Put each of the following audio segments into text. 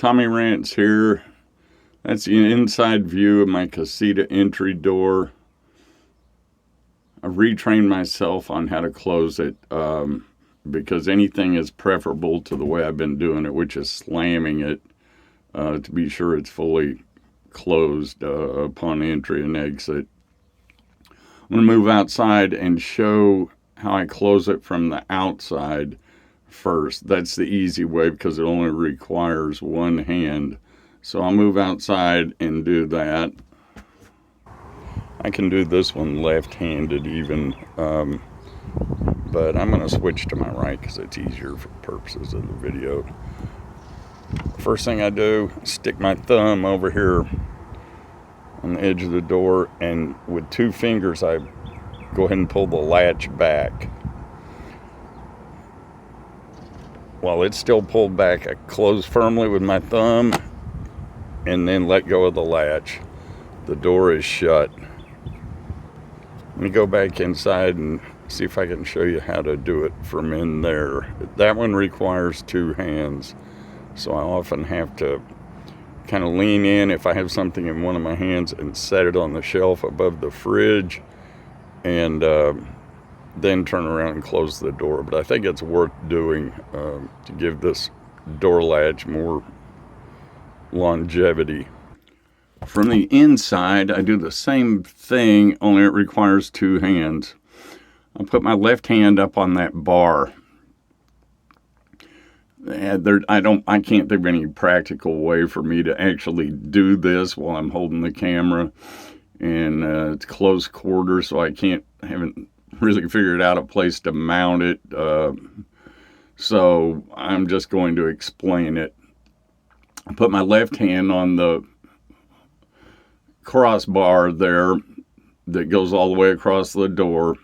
Tommy Rants here. That's the inside view of my Casita entry door. I've retrained myself on how to close it because anything is preferable to the way I've been doing it, which is slamming it to be sure it's fully closed upon entry and exit. I'm going to move outside and show how I close it from the outside first. That's the easy way because it only requires one hand. So I'll move outside and do that. I can do this one left-handed even, but I'm going to switch to my right because it's easier for purposes of the video. First thing I do, stick my thumb over here on the edge of the door, and with two fingers I go ahead and pull the latch back. While it's still pulled back, I close firmly with my thumb and then let go of the latch. The door is shut. Let me go back inside and see if I can show you how to do it from in there. That one requires two hands, so I often have to kind of lean in if I have something in one of my hands and set it on the shelf above the fridge, and then turn around and close the door. But I think it's worth doing to give this door latch more longevity. From the inside, I do the same thing, only it requires two hands. I put my left hand up on that bar. I can't think of any practical way for me to actually do this while I'm holding the camera, and it's close quarters, so I haven't really figured out a place to mount it. So I'm just going to explain it. I put my left hand on the crossbar there that goes all the way across the door.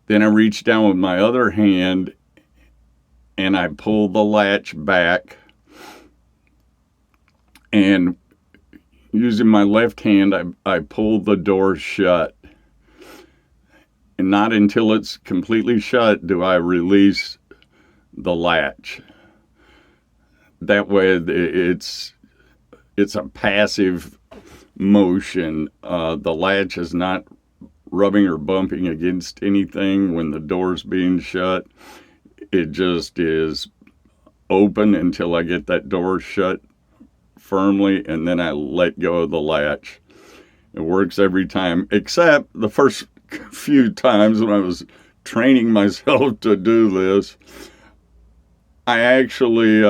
Then I reach down with my other hand and I pull the latch back, and using my left hand I pull the door shut, and not until it's completely shut do I release the latch. That way it's a passive motion. The latch is not rubbing or bumping against anything when the door's being shut. It just is open until I get that door shut firmly, and then I let go of the latch. It works every time, except the first few times when I was training myself to do this, I actually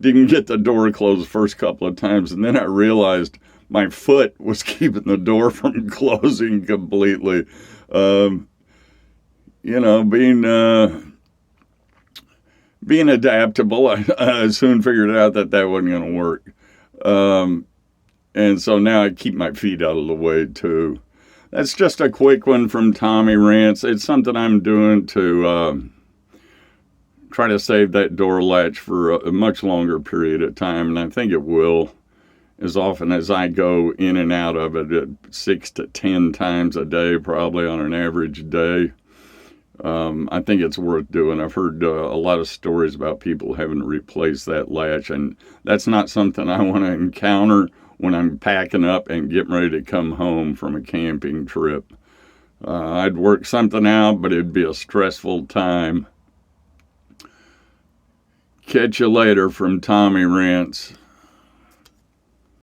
didn't get the door closed the first couple of times, and then I realized my foot was keeping the door from closing completely. Being adaptable, I soon figured out that wasn't going to work. And so now I keep my feet out of the way too. That's just a quick one from Tommy Rants. It's something I'm doing to try to save that door latch for a much longer period of time, and I think it will, as often as I go in and out of it 6 to 10 times a day, probably on an average day. I think it's worth doing. I've heard a lot of stories about people having to replace that latch, and that's not something I want to encounter when I'm packing up and getting ready to come home from a camping trip. I'd work something out, but it'd be a stressful time. Catch you later from Tommy Rants.